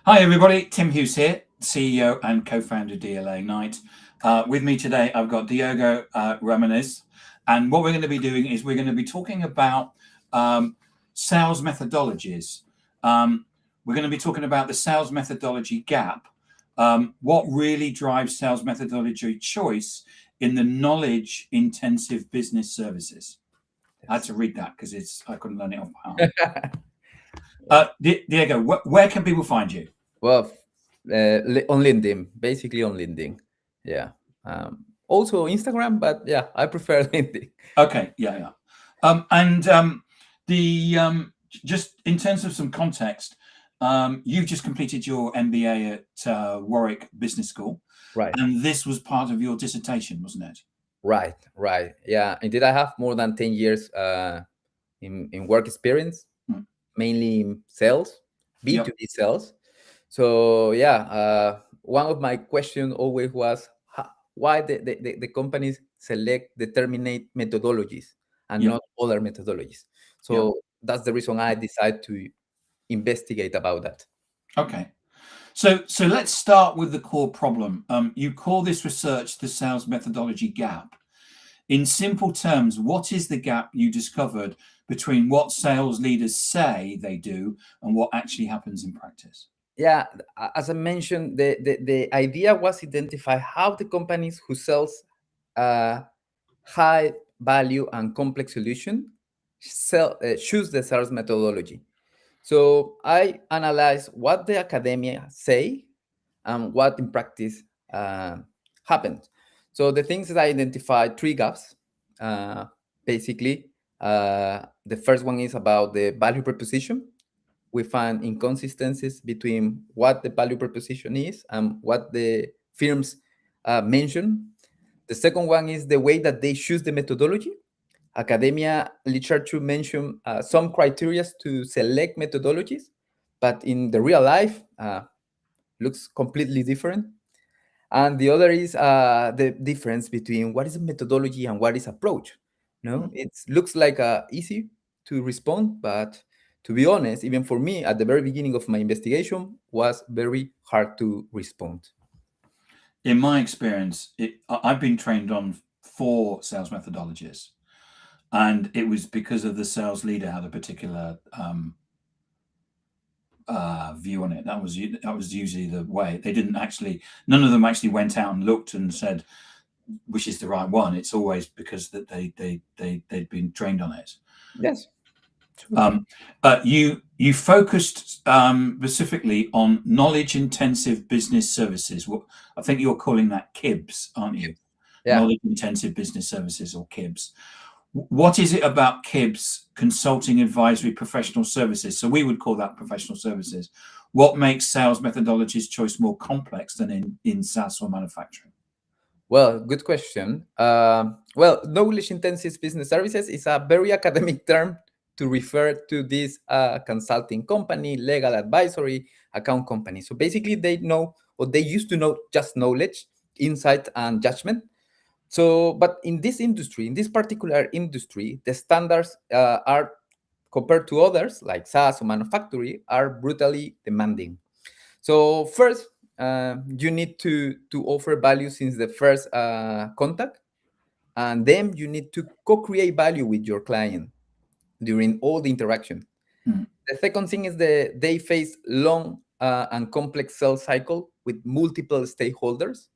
Hi, everybody. Tim Hughes here, CEO and co-founder DLA Knight. With me today, I've got Diogo Ramirez. And what we're going to be doing is we're going to be talking about sales methodologies. We're going to be talking about the sales methodology gap, what really drives sales methodology choice in the knowledge-intensive business services. I had to read that because I couldn't learn it off by heart. Diego, where can people find you? Well, on LinkedIn, basically on LinkedIn. Yeah. Also Instagram, but yeah, I prefer LinkedIn. Okay. Yeah. Just in terms of some context, you've just completed your MBA at Warwick Business School. Right. And this was part of your dissertation, wasn't it? Right. Yeah. Indeed, I have more than 10 years in work experience, mainly in sales, B2B sales. So yeah, one of my questions always was why the companies select determinate methodologies and not other methodologies. So that's the reason I decided to investigate about that. Okay. So let's start with the core problem. You call this research the sales methodology gap. In simple terms, what is the gap you discovered between what sales leaders say they do and what actually happens in practice? Yeah, as I mentioned, the idea was identify how the companies who sells high value and complex solution choose the sales methodology. So I analyze what the academia say and what in practice happens. So the things that I identified, three gaps, basically. The first one is about the value proposition. We find inconsistencies between what the value proposition is and what the firms mention. The second one is the way that they choose the methodology. Academia literature mention some criteria to select methodologies, but in the real life, looks completely different. And the other is the difference between what is a methodology and what is approach. No, it looks like easy to respond, but to be honest, even for me, at the very beginning of my investigation, was very hard to respond. In my experience, I've been trained on 4 sales methodologies, and it was because of the sales leader had a particular view on it. That was usually the way. They didn't actually. None of them actually went out and looked and said which is the right one. It's always because that they'd been trained on it. Yes. You focused specifically on knowledge-intensive business services. I think you're calling that KIBS, aren't you? Yeah. Knowledge-intensive business services, or KIBS. What is it about KIBS, consulting, advisory, professional services? So we would call that professional services. What makes sales methodologies choice more complex than in SaaS or manufacturing? Well, good question. Well, knowledge-intensive business services is a very academic term to refer to this consulting company, legal advisory, account company. So basically they know, or they used to know, just knowledge, insight, and judgment. So, but in this industry, in this particular industry, the standards are, compared to others, like SaaS or manufacturing, are brutally demanding. So first, you need to offer value since the first contact, and then you need to co-create value with your client during all the interaction. The second thing is they face long and complex sales cycle with multiple stakeholders.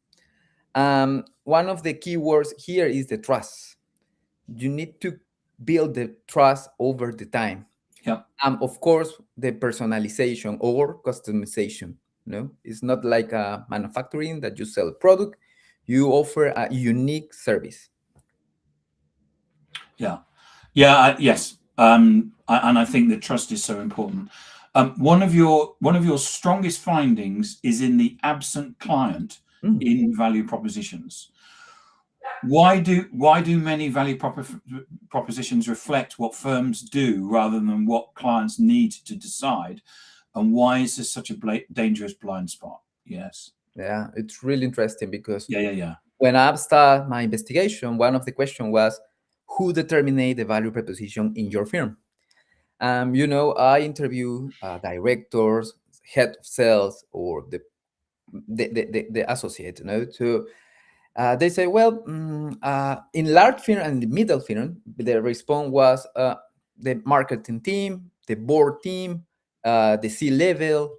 One of the key words here is the trust. You need to build the trust over the time. Yeah. Of course, the personalization or customization. No, it's not like a manufacturing that you sell a product. You offer a unique service. Yes. And I think that trust is so important. One of your strongest findings is in the absent client in value propositions. Why do many value propositions reflect what firms do rather than what clients need to decide? And why is this such a dangerous blind spot? Yes. Yeah, it's really interesting because Yeah. when I started my investigation, one of the questions was, who determines the value proposition in your firm? I interview directors, head of sales or the associate. So they say, well, in large firm and the middle firm, the response was the marketing team, the board team, the C level.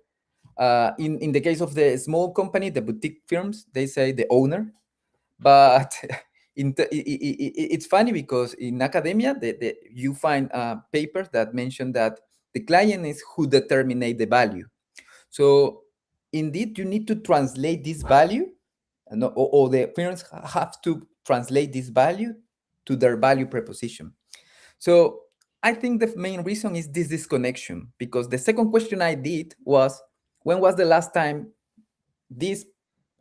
In the case of the small company, the boutique firms, they say the owner. But it's funny because in academia, you find papers that mention that the client is who determine the value. So indeed, you need to translate this value, or the firms have to translate this value to their value proposition. So I think the main reason is this disconnection, because the second question I did was, when was the last time this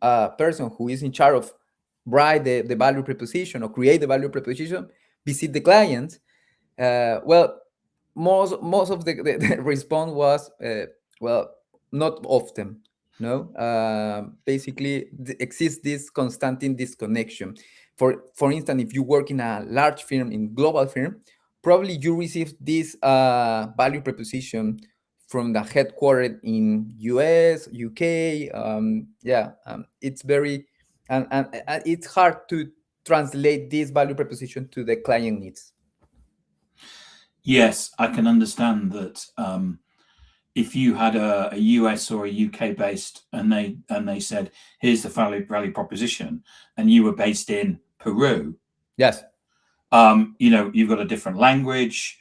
person who is in charge of write the value proposition or create the value proposition visit the clients? Well, most of the response was, well, not often. No, basically exists this constant disconnection. For instance, if you work in a large firm, in global firm, probably you receive this value proposition from the headquarters in US, UK. It's very and it's hard to translate this value proposition to the client needs. Yes, I can understand that. If you had a US or a UK based, and they said, "Here's the value proposition," and you were based in Peru, yes, you've got a different language,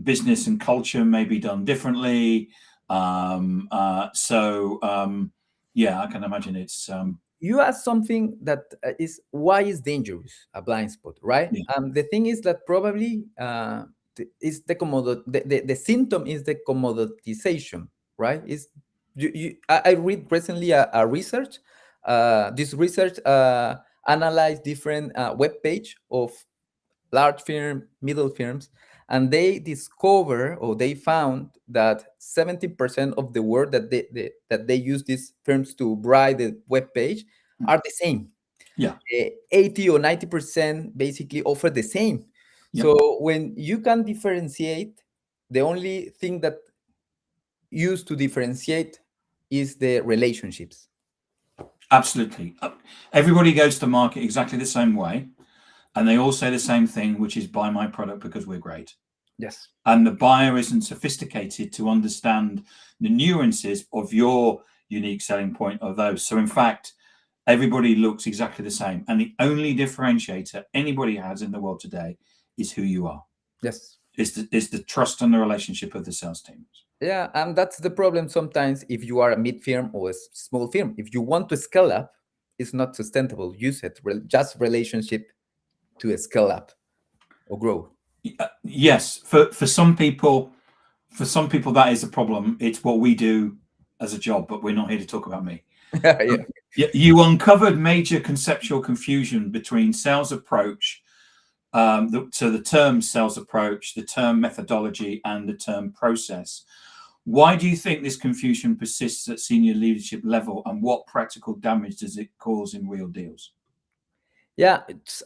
business and culture may be done differently. Yeah, I can imagine it's. You asked something that is why is dangerous a blind spot, right? Yeah. The thing is that probably is the symptom is the commoditization, right? Is I read recently a research. This research analyzed different web page of large firm, middle firms, and they discover, or they found, that 70% of the word that they use these firms to write the web page are the same. Yeah. 80 or 90% basically offer the same. Yep. So when you can differentiate, the only thing that used to differentiate is the relationships. Absolutely. Everybody goes to market exactly the same way, and they all say the same thing, which is buy my product because we're great. Yes. And the buyer isn't sophisticated to understand the nuances of your unique selling point of those. So in fact, everybody looks exactly the same. And the only differentiator anybody has in the world today is who you are. Yes. It's the trust and the relationship of the sales teams. Yeah, and that's the problem sometimes if you are a mid firm or a small firm. If you want to scale up, it's not sustainable. Use it, just relationship to scale up or grow. Yes, for some people, that is a problem. It's what we do as a job, but we're not here to talk about me. Yeah. You uncovered major conceptual confusion between sales approach, so the term sales approach, the term methodology, and the term process. Why do you think this confusion persists at senior leadership level, and what practical damage does it cause in real deals? Yeah,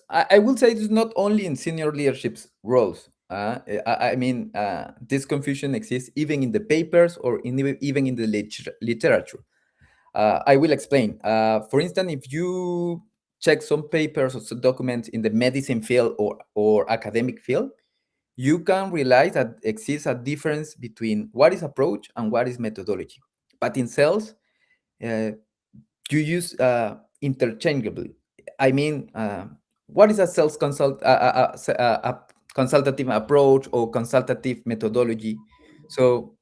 I will say it's not only in senior leadership roles. I mean, this confusion exists even in the papers or even in the literature. I will explain. For instance, if you check some papers or some documents in the medicine field or academic field, you can realize that exists a difference between what is approach and what is methodology. But in sales, you use interchangeably. I mean, what is a sales a consultative approach or consultative methodology? So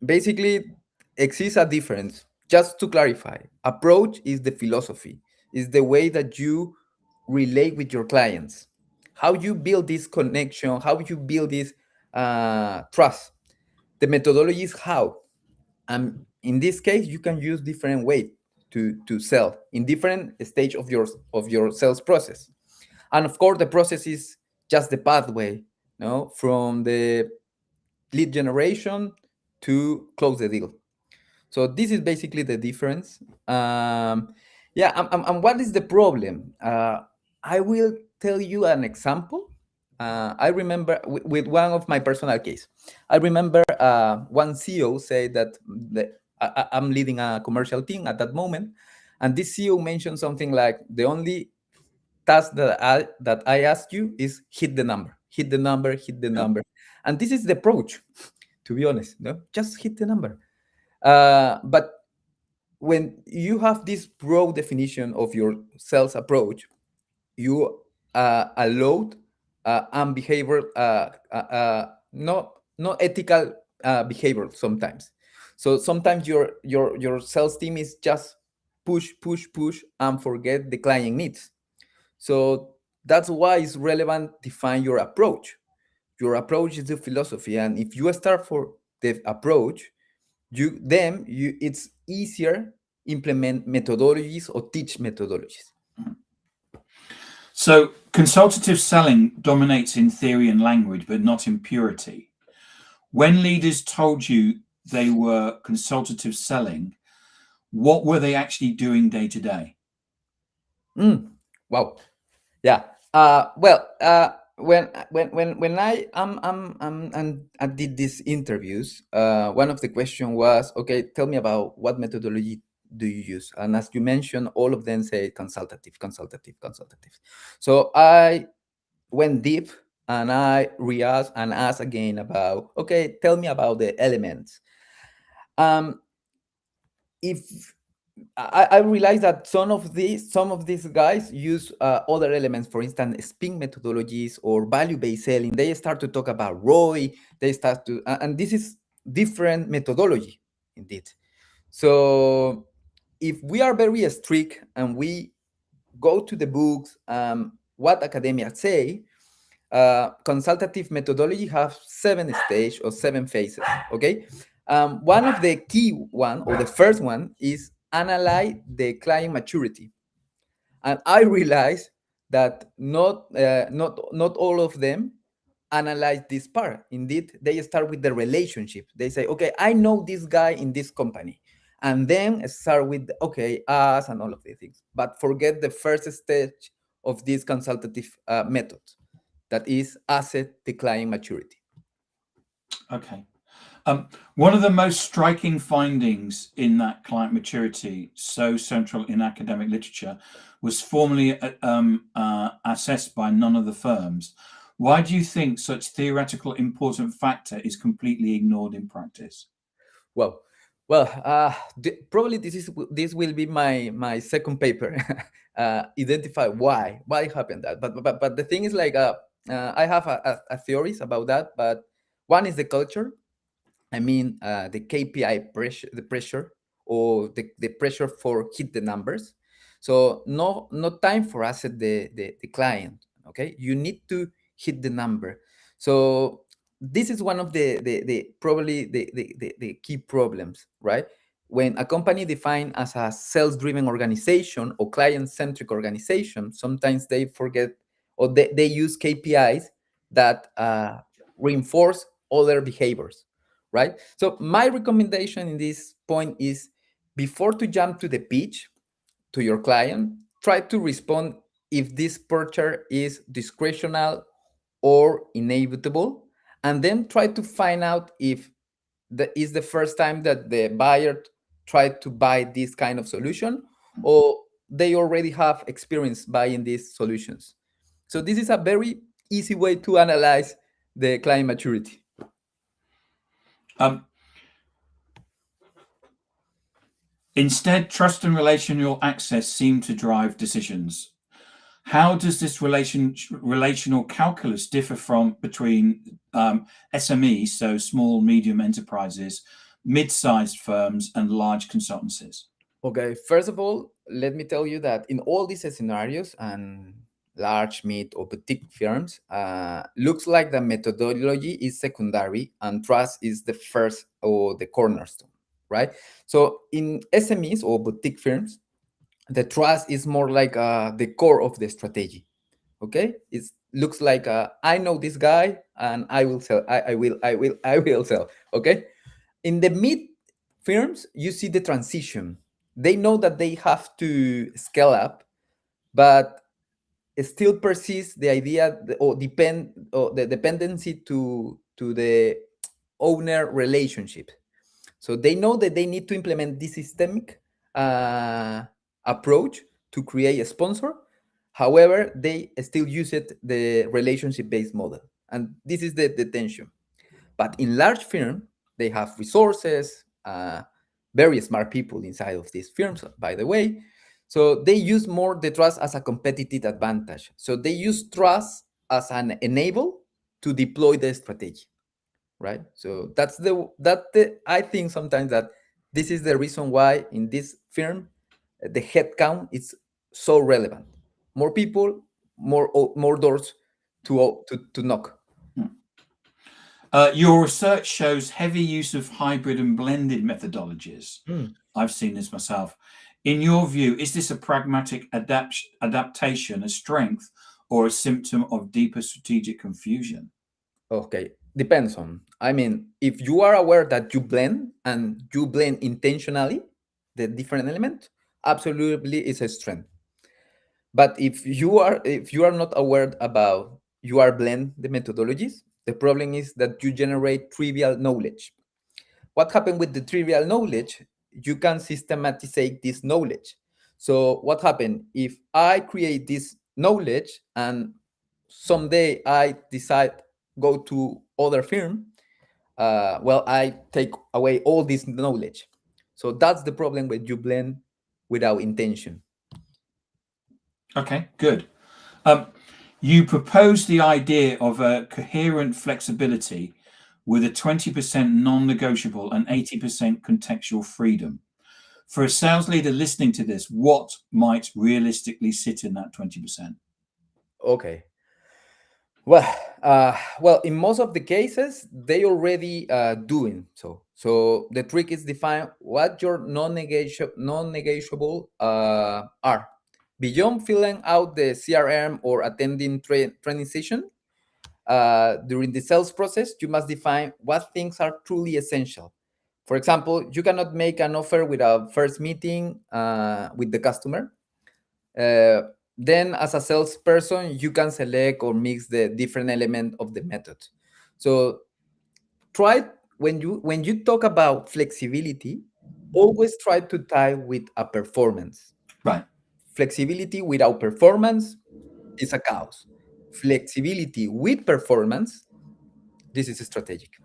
basically, exists a difference. Just to clarify, approach is the philosophy, is the way that you relate with your clients, how you build this connection, how you build this trust. The methodology is how. And in this case, you can use different ways to sell in different stage of your sales process. And of course, the process is just the pathway, from the lead generation to close the deal. So this is basically the difference. And what is the problem? I will tell you an example. I remember with one of my personal case. I remember one CEO said that I'm leading a commercial team at that moment, and this CEO mentioned something like, the only task that I ask you is hit the number, hit the number, hit the Yeah. number. And this is the approach, to be honest, no? Just hit the number. But when you have this broad definition of your sales approach, you allow and behavior, not ethical behavior sometimes. So sometimes your sales team is just push, push, push, and forget the client needs. So that's why it's relevant to define your approach. Your approach is the philosophy, and if you start for the approach, it's easier implement methodologies or teach methodologies. So consultative selling dominates in theory and language, but not in purity. When leaders told you they were consultative selling, what were they actually doing day to day? Wow. Yeah. Well, when I did these interviews, one of the questions was, okay, tell me about what methodology do you use? And as you mentioned, all of them say consultative, consultative, consultative. So I went deep and I re-asked and asked again about, okay, tell me about the elements. If I realized that some of these guys use other elements, for instance, spin methodologies or value-based selling. They start to talk about ROI. They start to, and this is different methodology, indeed. So if we are very strict and we go to the books, what academia say, consultative methodology have 7 stages or 7 phases. Okay, one of the key one, or the first one, is analyze the client maturity. And I realized that not all of them analyze this part. Indeed, they start with the relationship. They say, okay, I know this guy in this company, and then start with, okay, us and all of these things, but forget the first stage of this consultative method, that is asset the client maturity. Okay. One of the most striking findings in that client maturity, so central in academic literature, was formally assessed by none of the firms. Why do you think such theoretical important factor is completely ignored in practice? Well, probably this will be my second paper. Identify why happened that. But the thing is, like, I have a theories about that. But one is the culture. I mean, the KPI pressure, the pressure, or the pressure for hit the numbers. So no time for asset the client. Okay, you need to hit the number. So this is one of the probably the key problems, right? When a company defined as a sales-driven organization or client-centric organization, sometimes they forget, or they use KPIs that reinforce other behaviors, right? So my recommendation in this point is, before to jump to the pitch to your client, try to respond if this purchase is discretional or inevitable, and then try to find out if that is the first time that the buyer tried to buy this kind of solution, or they already have experience buying these solutions. So this is a very easy way to analyze the client maturity. Um, Instead, trust and relational access seem to drive decisions. How does this relational calculus differ from between SMEs, so small, medium enterprises, mid-sized firms, and large consultancies? Okay, first of all, let me tell you that in all these scenarios, and large, mid, or boutique firms, looks like the methodology is secondary and trust is the first or the cornerstone, right? So in SMEs or boutique firms, the trust is more like the core of the strategy. Okay, it looks like I know this guy and I will sell. I will sell. Okay, in the mid firms, you see the transition. They know that they have to scale up, but it still persists the idea or the dependency to the owner relationship. So they know that they need to implement this systemic approach to create a sponsor. However, they still use the relationship-based model. And this is the tension. But in large firms, they have resources, very smart people inside of these firms, by the way. So they use more the trust as a competitive advantage. So they use trust as an enable to deploy the strategy, right? So I think sometimes that this is the reason why in this firm the headcount is so relevant. More people, more doors to knock. Your research shows heavy use of hybrid and blended methodologies. I've seen this myself. In your view, is this a pragmatic adaptation, a strength, or a symptom of deeper strategic confusion? Okay, depends on. I mean, if you are aware that you blend and you blend intentionally the different element, absolutely is a strength. But if you are not aware about you are blend the methodologies, the problem is that you generate trivial knowledge. What happened with the trivial knowledge? You can systematize this knowledge. So what happened if I create this knowledge and someday I decide go to other firm? Well, I take away all this knowledge. So that's the problem when you blend without intention. Okay, good. You propose the idea of a coherent flexibility with a 20% non-negotiable and 80% contextual freedom. For a sales leader listening to this, what might realistically sit in that 20%? Okay. Well, in most of the cases, they already doing so. So the trick is define what your non-negotiable are. Beyond filling out the CRM or attending training session, during the sales process, you must define what things are truly essential. For example, you cannot make an offer without first meeting with the customer. Then as a salesperson, you can select or mix the different element of the method. So try when you talk about flexibility, always try to tie with a performance. Right. Flexibility without performance is a chaos. Flexibility with performance, this is strategic.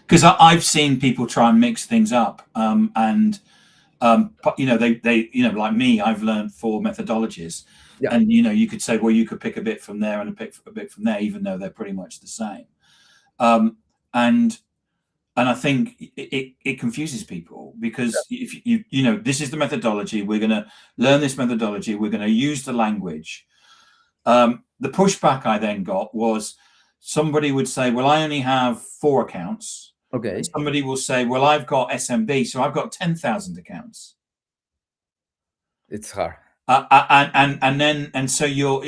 Because I've seen people try and mix things up, and they like me, I've learned 4 methodologies, Yeah. and you could say, well, you could pick a bit from there and a bit from there, even though they're pretty much the same. And I think it confuses people because if this is the methodology, we're going to learn this methodology, we're going to use the language. The pushback I then got was somebody would say, well, I only have 4 accounts. Okay. And somebody will say, well, I've got SMB, so I've got 10,000 accounts. It's hard.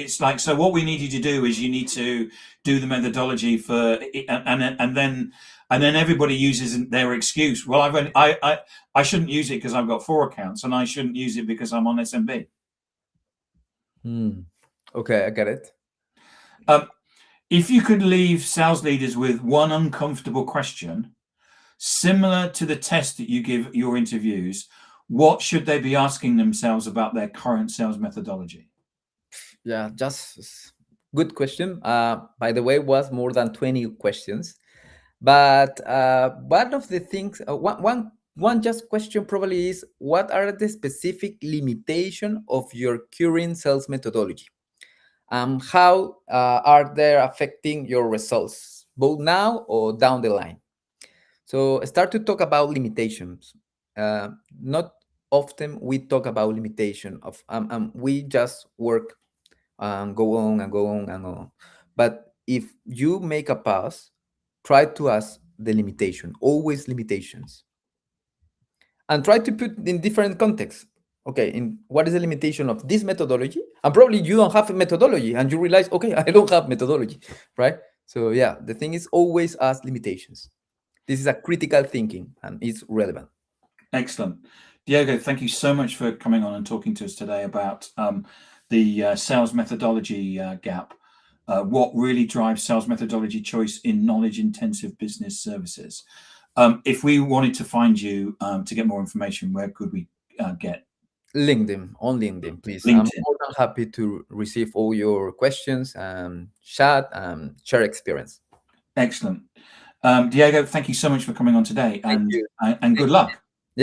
It's like, so what we need you to do is you need to do the methodology for, and then everybody uses their excuse. Well, I shouldn't use it because I've got 4 accounts, and I shouldn't use it because I'm on SMB. Okay, I get it. If you could leave sales leaders with one uncomfortable question, similar to the test that you give your interviews, what should they be asking themselves about their current sales methodology? Yeah, just good question. By the way, was more than 20 questions. But one of the things, one just question probably is, what are the specific limitation of your current sales methodology? How are they affecting your results, both now or down the line? So start to talk about limitations. Not often we talk about limitation of we just work go on and go on and on. But if you make a pause, try to ask the limitation, always limitations. And try to put in different contexts. Okay, in what is the limitation of this methodology? And probably you don't have a methodology and you realize, okay, I don't have methodology, right? So yeah, the thing is always ask limitations. This is a critical thinking and it's relevant. Excellent. Diego, thank you so much for coming on and talking to us today about the sales methodology gap. What really drives sales methodology choice in knowledge-intensive business services. If we wanted to find you to get more information, where could we get? LinkedIn, on LinkedIn, please. LinkedIn. I'm more than happy to receive all your questions, chat, share experience. Excellent. Diego, thank you so much for coming on today, and good luck.